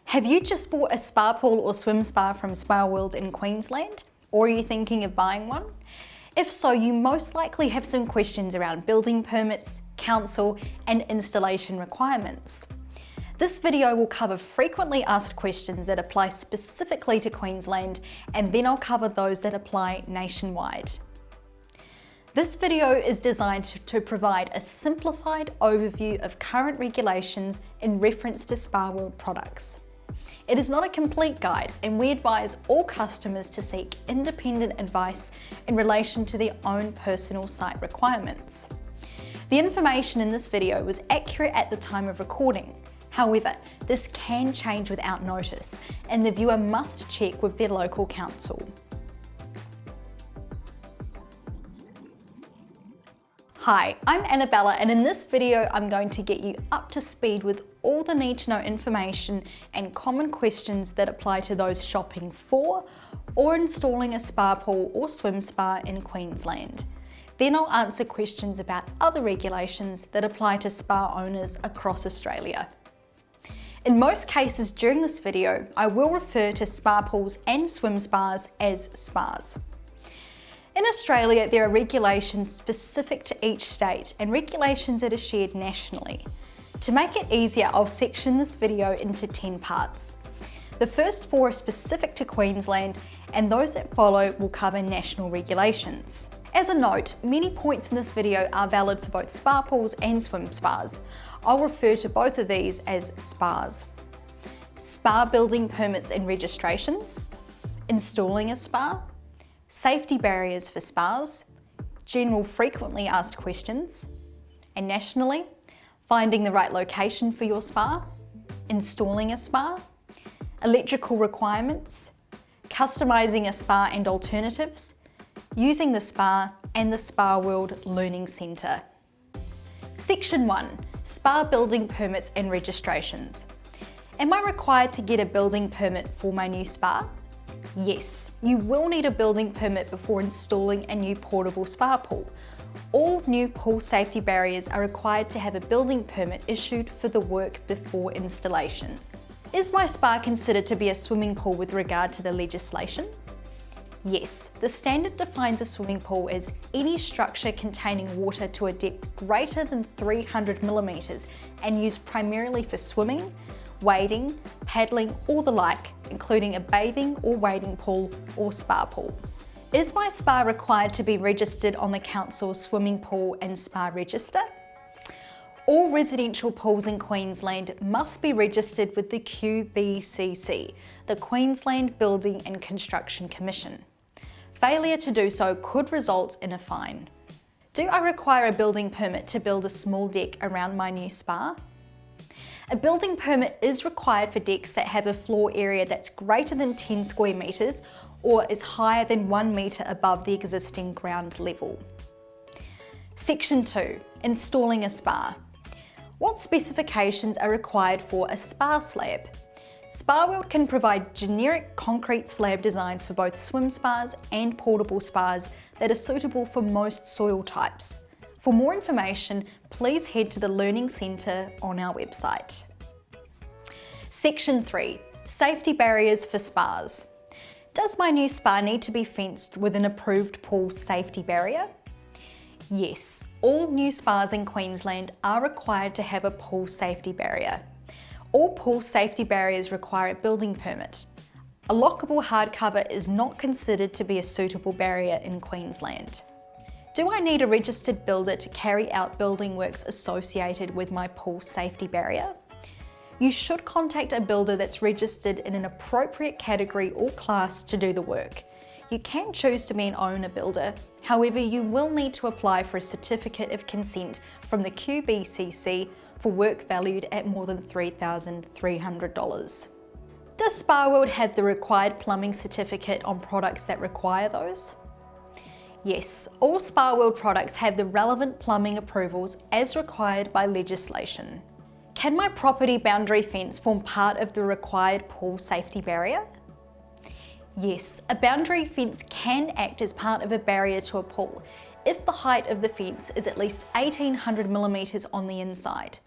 Have you just bought a spa pool or swim spa from Spa World in Queensland? Or are you thinking of buying one? If so, you most likely have some questions around building permits, council, and installation requirements. This video will cover frequently asked questions that apply specifically to Queensland, and then I'll cover those that apply nationwide. This video is designed to provide a simplified overview of current regulations in reference to Spa World products. It is not a complete guide, and we advise all customers to seek independent advice in relation to their own personal site requirements. The information in this video was accurate at the time of recording. However, this can change without notice, and the viewer must check with their local council. Hi, I'm Annabella, and in this video I'm going to get you up to speed with all the need to know information and common questions that apply to those shopping for or installing a spa pool or swim spa in Queensland. Then I'll answer questions about other regulations that apply to spa owners across Australia. In most cases during this video, I will refer to spa pools and swim spas as spas. In Australia, there are regulations specific to each state and regulations that are shared nationally. To make it easier, I'll section this video into 10 parts. The first 4 are specific to Queensland, and those that follow will cover national regulations. As a note, many points in this video are valid for both spa pools and swim spas. I'll refer to both of these as spas. Spa building permits and registrations, installing a spa, safety barriers for spas, general frequently asked questions, and nationally, finding the right location for your spa, installing a spa, electrical requirements, customising a spa and alternatives, using the spa, and the Spa World Learning Centre. Section 1, Spa building permits and registrations. Am I required to get a building permit for my new spa? Yes, you will need a building permit before installing a new portable spa pool. All new pool safety barriers are required to have a building permit issued for the work before installation. Is my spa considered to be a swimming pool with regard to the legislation? Yes, the standard defines a swimming pool as any structure containing water to a depth greater than 300 millimetres and used primarily for swimming, wading, paddling or the like, including a bathing or wading pool or spa pool. Is my spa required to be registered on the council's swimming pool and spa register? All residential pools in Queensland must be registered with the QBCC, the Queensland Building and Construction Commission. Failure to do so could result in a fine. Do I require a building permit to build a small deck around my new spa? A building permit is required for decks that have a floor area that's greater than 10 square metres or is higher than 1 metre above the existing ground level. Section 2, Installing a spa. What specifications are required for a spa slab? Spa World can provide generic concrete slab designs for both swim spas and portable spas that are suitable for most soil types. For more information, please head to the Learning Centre on our website. Section 3, Safety barriers for spas. Does my new spa need to be fenced with an approved pool safety barrier? Yes, all new spas in Queensland are required to have a pool safety barrier. All pool safety barriers require a building permit. A lockable hardcover is not considered to be a suitable barrier in Queensland. Do I need a registered builder to carry out building works associated with my pool safety barrier? You should contact a builder that's registered in an appropriate category or class to do the work. You can choose to be an owner builder, however you will need to apply for a certificate of consent from the QBCC for work valued at more than $3,300. Does Spa World have the required plumbing certificate on products that require those? Yes, all Spa World products have the relevant plumbing approvals as required by legislation. Can my property boundary fence form part of the required pool safety barrier? Yes, a boundary fence can act as part of a barrier to a pool if the height of the fence is at least 1800 millimetres on the inside.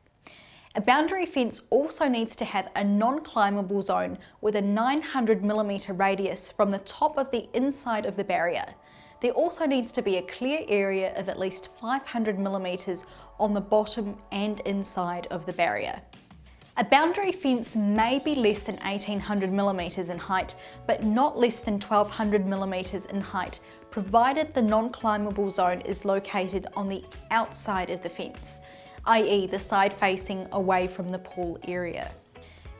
A boundary fence also needs to have a non-climbable zone with a 900mm radius from the top of the inside of the barrier. There also needs to be a clear area of at least 500mm on the bottom and inside of the barrier. A boundary fence may be less than 1800mm in height, but not less than 1200mm in height, provided the non-climbable zone is located on the outside of the fence, i.e. the side facing away from the pool area.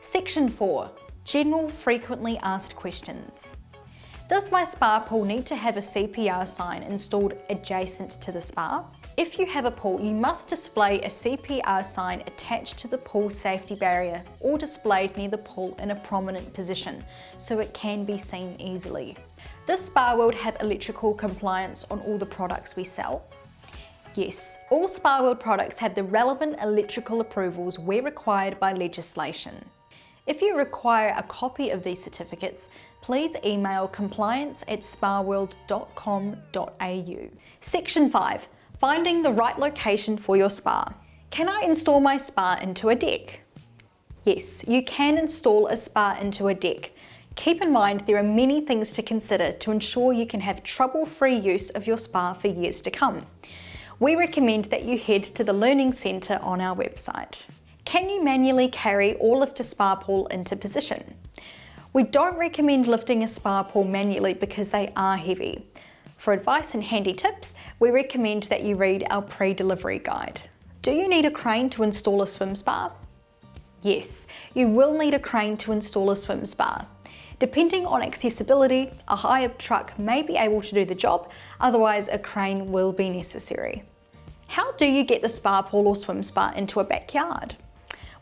Section 4. General frequently asked questions. Does my spa pool need to have a CPR sign installed adjacent to the spa? If you have a pool, you must display a CPR sign attached to the pool safety barrier or displayed near the pool in a prominent position so it can be seen easily. Does Spa World have electrical compliance on all the products we sell? Yes, all Spa World products have the relevant electrical approvals where required by legislation. If you require a copy of these certificates, please email compliance@spaworld.com.au. Section 5. Finding the right location for your spa. Can I install my spa into a deck? Yes, you can install a spa into a deck. Keep in mind there are many things to consider to ensure you can have trouble-free use of your spa for years to come. We recommend that you head to the Learning Centre on our website. Can you manually carry or lift a spa pool into position? We don't recommend lifting a spa pool manually because they are heavy. For advice and handy tips, we recommend that you read our pre-delivery guide. Do you need a crane to install a swim spa? Yes, you will need a crane to install a swim spa. Depending on accessibility, a hire truck may be able to do the job, otherwise a crane will be necessary. How do you get the spa pool or swim spa into a backyard?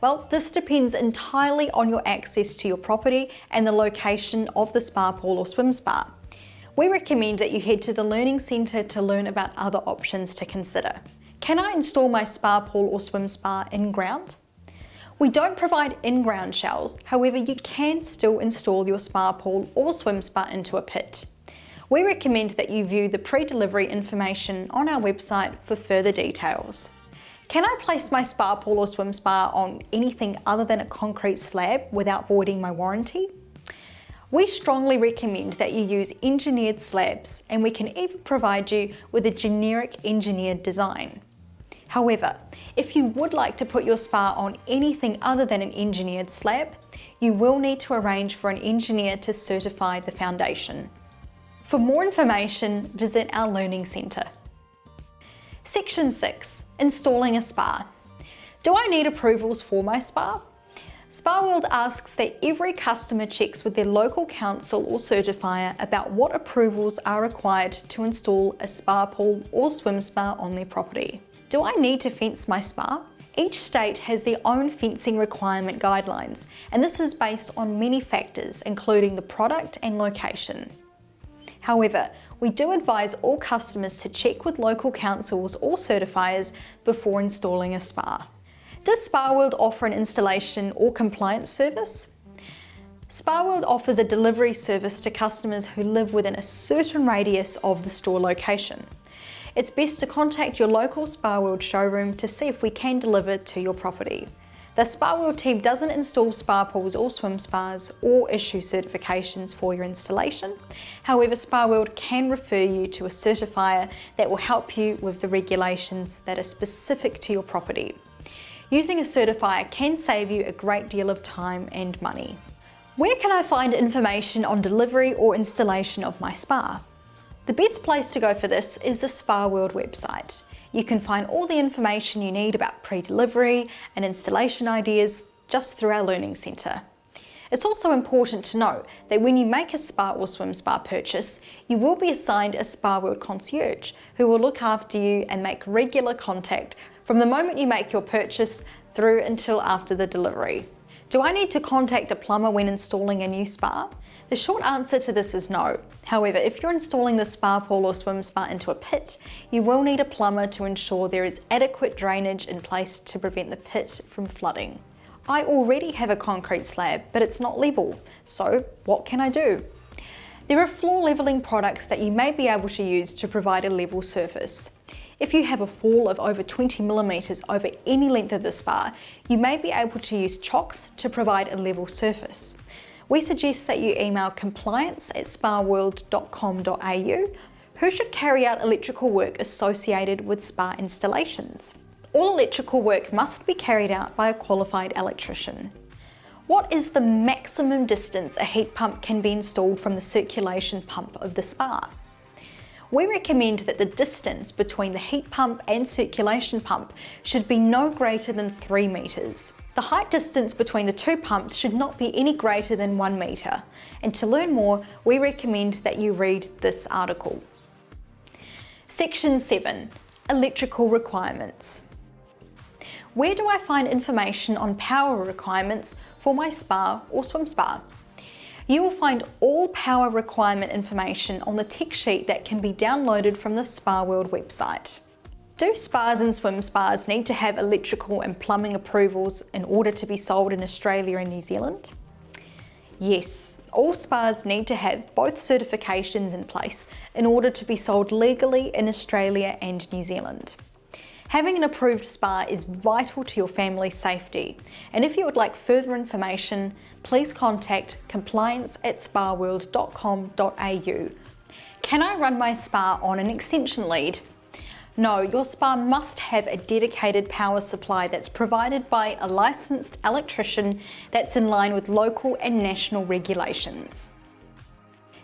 Well, this depends entirely on your access to your property and the location of the spa pool or swim spa. We recommend that you head to the Learning Centre to learn about other options to consider. Can I install my spa pool or swim spa in-ground? We don't provide in-ground shells, however you can still install your spa pool or swim spa into a pit. We recommend that you view the pre-delivery information on our website for further details. Can I place my spa pool or swim spa on anything other than a concrete slab without voiding my warranty? We strongly recommend that you use engineered slabs, and we can even provide you with a generic engineered design. However, if you would like to put your spa on anything other than an engineered slab, you will need to arrange for an engineer to certify the foundation. For more information, visit our Learning Centre. Section 6. Installing a spa. Do I need approvals for my spa? Spa World asks that every customer checks with their local council or certifier about what approvals are required to install a spa pool or swim spa on their property. Do I need to fence my spa? Each state has their own fencing requirement guidelines, and this is based on many factors, including the product and location. However, we do advise all customers to check with local councils or certifiers before installing a spa. Does Spa World offer an installation or compliance service? Spa World offers a delivery service to customers who live within a certain radius of the store location. It's best to contact your local Spa World showroom to see if we can deliver to your property. The Spa World team doesn't install spa pools or swim spas or issue certifications for your installation. However, Spa World can refer you to a certifier that will help you with the regulations that are specific to your property. Using a certifier can save you a great deal of time and money. Where can I find information on delivery or installation of my spa? The best place to go for this is the Spa World website. You can find all the information you need about pre-delivery and installation ideas just through our Learning Centre. It's also important to note that when you make a spa or swim spa purchase, you will be assigned a Spa World concierge who will look after you and make regular contact from the moment you make your purchase through until after the delivery. Do I need to contact a plumber when installing a new spa? The short answer to this is no. However, if you're installing the spa pool or swim spa into a pit, you will need a plumber to ensure there is adequate drainage in place to prevent the pit from flooding. I already have a concrete slab, but it's not level, so what can I do? There are floor leveling products that you may be able to use to provide a level surface. If you have a fall of over 20 millimeters over any length of the spa, you may be able to use chocks to provide a level surface. We suggest that you email compliance@spaworld.com.au who should carry out electrical work associated with spa installations. All electrical work must be carried out by a qualified electrician. What is the maximum distance a heat pump can be installed from the circulation pump of the spa? We recommend that the distance between the heat pump and circulation pump should be no greater than 3 meters. The height distance between the two pumps should not be any greater than 1 meter. And to learn more, we recommend that you read this article. Section 7, Electrical Requirements. Where do I find information on power requirements for my spa or swim spa? You will find all power requirement information on the tech sheet that can be downloaded from the Spa World website. Do spas and swim spas need to have electrical and plumbing approvals in order to be sold in Australia and New Zealand? Yes, all spas need to have both certifications in place in order to be sold legally in Australia and New Zealand. Having an approved spa is vital to your family's safety, and if you would like further information, please contact compliance@spaworld.com.au. Can I run my spa on an extension lead? No, your spa must have a dedicated power supply that's provided by a licensed electrician that's in line with local and national regulations.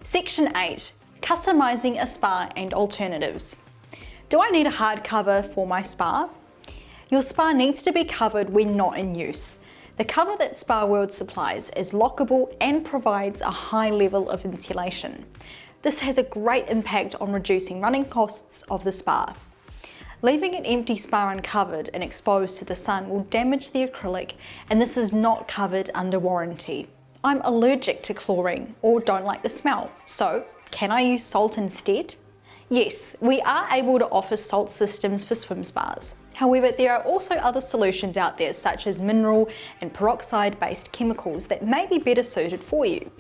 Section 8, Customising a spa and alternatives. Do I need a hard cover for my spa? Your spa needs to be covered when not in use. The cover that Spa World supplies is lockable and provides a high level of insulation. This has a great impact on reducing running costs of the spa. Leaving an empty spa uncovered and exposed to the sun will damage the acrylic, and this is not covered under warranty. I'm allergic to chlorine or don't like the smell, so can I use salt instead? Yes, we are able to offer salt systems for swim spas. However, there are also other solutions out there such as mineral and peroxide-based chemicals that may be better suited for you.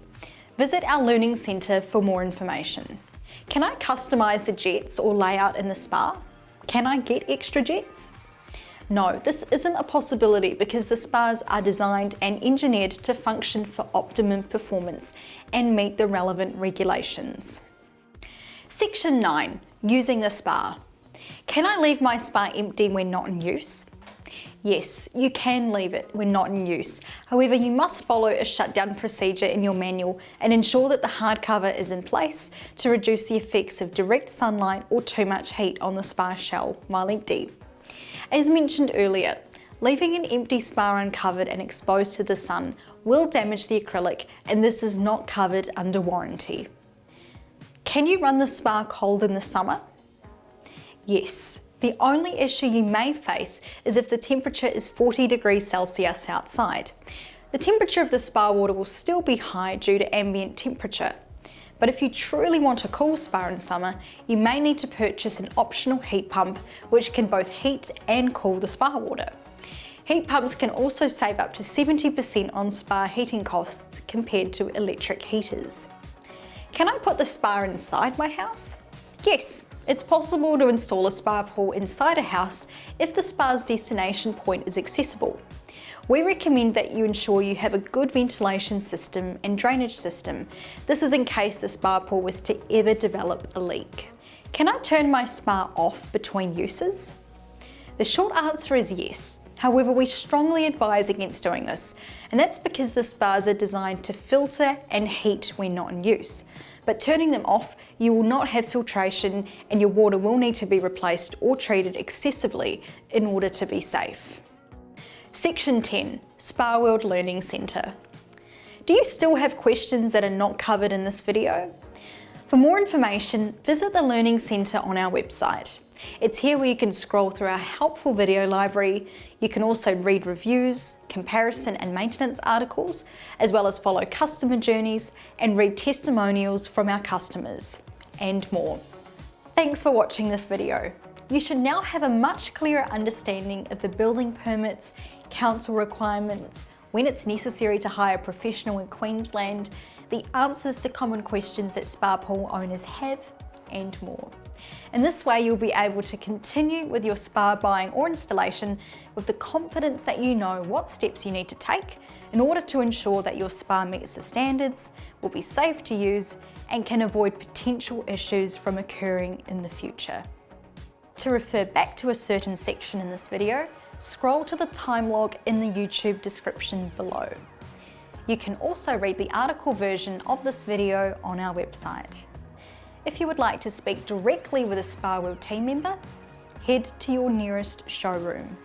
Visit our Learning Centre for more information. Can I customise the jets or layout in the spa? Can I get extra jets? No, this isn't a possibility because the spas are designed and engineered to function for optimum performance and meet the relevant regulations. Section 9, Using the spa. Can I leave my spa empty when not in use? Yes, you can leave it when not in use. However, you must follow a shutdown procedure in your manual and ensure that the hard cover is in place to reduce the effects of direct sunlight or too much heat on the spa shell while empty. As mentioned earlier, leaving an empty spa uncovered and exposed to the sun will damage the acrylic, and this is not covered under warranty. Can you run the spa cold in the summer? Yes. The only issue you may face is if the temperature is 40 degrees Celsius outside. The temperature of the spa water will still be high due to ambient temperature. But if you truly want a cool spa in summer, you may need to purchase an optional heat pump which can both heat and cool the spa water. Heat pumps can also save up to 70% on spa heating costs compared to electric heaters. Can I put the spa inside my house? Yes. It's possible to install a spa pool inside a house if the spa's destination point is accessible. We recommend that you ensure you have a good ventilation system and drainage system. This is in case the spa pool was to ever develop a leak. Can I turn my spa off between uses? The short answer is yes. However, we strongly advise against doing this, and that's because the spas are designed to filter and heat when not in use. But turning them off, you will not have filtration and your water will need to be replaced or treated excessively in order to be safe. Section 10, Spa World Learning Centre. Do you still have questions that are not covered in this video? For more information, visit the Learning Centre on our website. It's here where you can scroll through our helpful video library. You can also read reviews, comparison and maintenance articles, as well as follow customer journeys and read testimonials from our customers, and more. Thanks for watching this video. You should now have a much clearer understanding of the building permits, council requirements, when it's necessary to hire a professional in Queensland, the answers to common questions that spa pool owners have, and more. In this way, you'll be able to continue with your spa buying or installation with the confidence that you know what steps you need to take in order to ensure that your spa meets the standards, will be safe to use, and can avoid potential issues from occurring in the future. To refer back to a certain section in this video, scroll to the time log in the YouTube description below. You can also read the article version of this video on our website. If you would like to speak directly with a Spa World team member, head to your nearest showroom.